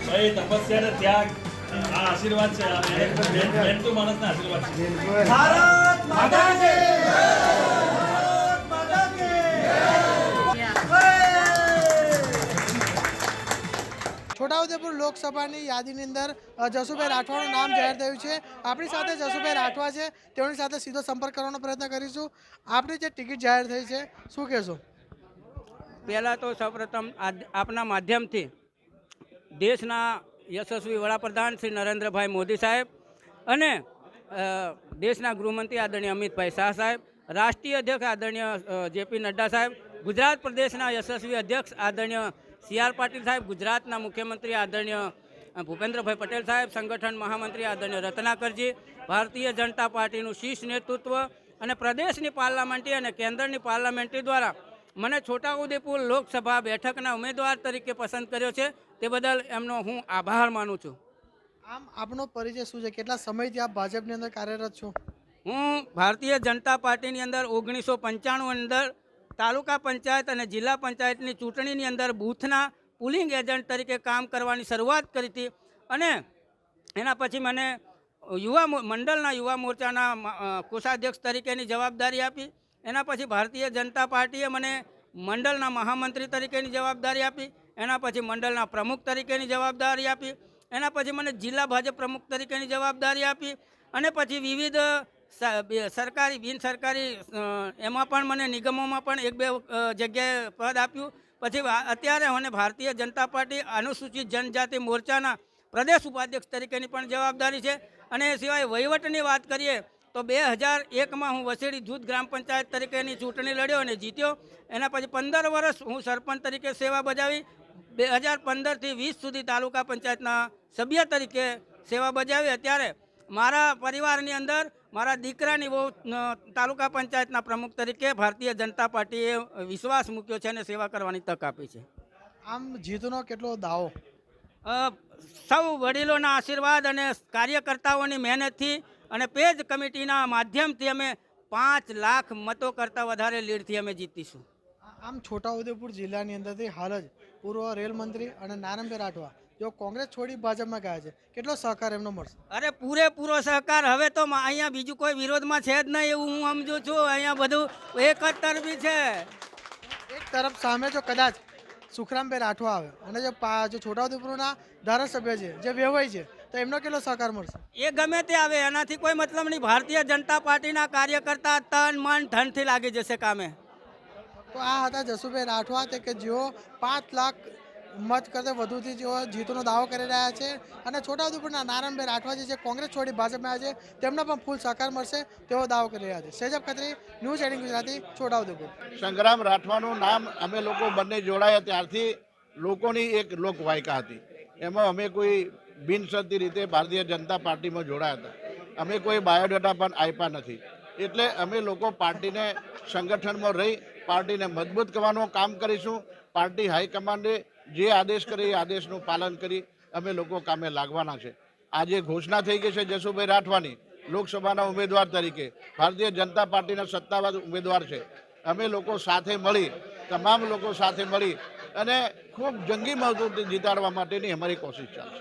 ભાઈ તપસ્યા ને ત્યાગ આ આશીર્વાદ છે. આ મહેનતુ માણસના આશીર્વાદ છે. ભારત માતા કી જય! ભારત માતા કી જય! છોટાઉદેપુર લોકસભાની યાદીની અંદર જસુભાઈ રાઠવાનું નામ જાહેર થયું છે. આપણી સાથે જસુભાઈ રાઠવા છે, તેઓની સાથે સીધો સંપર્ક કરવાનો પ્રયત્ન કરીશું. આપણી જે ટિકિટ જાહેર થઈ છે, શું કહેશો? પહેલાં તો સૌપ્રથમ આપના માધ્યમથી દેશના યશસ્વી વડાપ્રધાન શ્રી નરેન્દ્રભાઈ મોદી સાહેબ અને દેશના ગૃહમંત્રી આદરણીય અમિતભાઈ શાહ સાહેબ, રાષ્ટ્રીય અધ્યક્ષ આદરણીય જેપી નડ્ડા સાહેબ, ગુજરાત પ્રદેશના યશસ્વી અધ્યક્ષ આદરણીય સી.આર. પાટીલ સાહેબ, ગુજરાતના મુખ્યમંત્રી આદરણીય ભૂપેન્દ્રભાઈ પટેલ સાહેબ, સંગઠન મહામંત્રી આદરણીય રત્નાકરજી, ભારતીય જનતા પાર્ટીનું શીર્ષ નેતૃત્વ અને પ્રદેશની પાર્લામેન્ટરી અને કેન્દ્રની પાર્લામેન્ટરી દ્વારા મને છોટાઉદેપુર લોકસભા બેઠકના ઉમેદવાર તરીકે પસંદ કર્યો છે. તે બદલ એમનો હું આભાર માનું છું. આમ આપનો પરિચય શું છે? કેટલા સમયથી આપ ભાજપની અંદર કાર્યરત છો? હું ભારતીય જનતા પાર્ટીની અંદર 1995 અંદર તાલુકા પંચાયત અને જિલ્લા પંચાયતની ચૂંટણીની અંદર બૂથના પુલિંગ એજન્ટ તરીકે કામ કરવાની શરૂઆત કરી હતી અને એના પછી મને મંડળના યુવા મોરચાના કોષાધ્યક્ષ તરીકેની જવાબદારી આપી. એના પછી ભારતીય જનતા પાર્ટીએ મને મંડળના મહામંત્રી તરીકેની જવાબદારી આપી. એના પછી મંડળના પ્રમુખ તરીકેની જવાબદારી આપી. એના પછી મને જિલ્લા ભાજપ પ્રમુખ તરીકેની જવાબદારી આપી અને પછી વિવિધ સરકારી બિનસરકારી એમાં પણ મને નિગમોમાં પણ 1-2 જગ્યાએ પદ આપ્યું. પછી અત્યારે મને ભારતીય જનતા પાર્ટી અનુસૂચિત જનજાતિ મોરચાના પ્રદેશ ઉપાધ્યક્ષ તરીકેની પણ જવાબદારી છે. અને એ સિવાય વહીવટની વાત કરીએ તો 2001માં હું વસેડી જૂથ ગ્રામ પંચાયત તરીકેની ચૂંટણી લડ્યો અને જીત્યો. એના પછી 15 વર્ષ હું સરપંચ તરીકે સેવા બજાવી. 2015થી 20 સુધી તાલુકા પંચાયતના સભ્ય તરીકે સેવા બજાવી. અત્યારે મારા પરિવારની અંદર મારા દીકરાની બહુ તાલુકા પંચાયતના પ્રમુખ તરીકે ભારતીય જનતા પાર્ટીએ વિશ્વાસ મૂક્યો છે અને સેવા કરવાની તક આપી છે. આમ જીતનો કેટલો દાવો? સૌ વડીલોના આશીર્વાદ અને કાર્યકર્તાઓની મહેનતથી અને પેજ કમિટીના માધ્યમથી અમે 5 લાખ મતો કરતાં વધારે લીડથી અમે જીતીશું. આમ છોટાઉદેપુર જિલ્લાની અંદરથી હાલ જ પૂર્વ રેલ મંત્રી અને નારાયણભાઈ રાઠવા જો કોંગ્રેસ છોડી ભાજપમાં ગયા છે, કેટલો સહકાર એમનો મળશે? અરે પૂરેપૂરો સહકાર. હવે તો અહીંયા બીજું કોઈ વિરોધમાં છે જ નહીં એવું હું સમજુ છું. અહીંયા બધું એક જ તરફી છે. એક તરફ સામે જો કદાચ સુખરામભાઈ રાઠવા આવે અને જે છોટાઉદેપુરના ધારાસભ્ય છે, જે વેવાઈ છે, તો એમનો કેટલો સહકાર મળશે? એ ગમે તે આવે એનાથી કોઈ મતલબ નહીં. ભારતીય જનતા પાર્ટીના કાર્યકર્તા તન મન ધનથી લાગી જશે કામે. તો આ હતા જસુભાઈ રાઠવા, તે કે જેઓ 5 લાખ મત કરતાં વધુથી જેઓ જીતનો દાવો કરી રહ્યા છે. અને છોટાઉદેપુરના નારાયણભાઈ રાઠવા જે કોંગ્રેસ છોડી ભાજપમાં આવ્યા છે, તેમને પણ ફૂલ સહકાર મળશે તેવો દાવો કરી રહ્યા છે. શેજબ ખત્રી, ન્યૂઝ 18 ગુજરાતી, છોટાઉદેપુર. સંગ્રામ રાઠવાનું નામ અમે લોકો બંને જોડાયા ત્યારથી લોકોની એક લોકવાયકા હતી. એમાં અમે કોઈ બિનશરતી રીતે ભારતીય જનતા પાર્ટીમાં જોડાયા હતા. અમે કોઈ બાયોડેટા પણ આપ્યા નથી. એટલે અમે લોકો પાર્ટીને સંગઠનમાં રહી પાર્ટીને મજબૂત કરવાનું કામ કરીશું. પાર્ટી હાઈકમાન્ડે જે આદેશ કરે એ આદેશનું પાલન કરી અમે લોકો કામે લાગવાના છે. આજે ઘોષણા થઈ ગઈ છે જસુભાઈ રાઠવાની લોકસભાના ઉમેદવાર તરીકે. ભારતીય જનતા પાર્ટીના સત્તાવાર ઉમેદવાર છે. અમે લોકો સાથે મળી, તમામ લોકો સાથે મળી અને ખૂબ જંગી મતોથી જીતાડવા માટેની અમારી કોશિશ ચાલશે.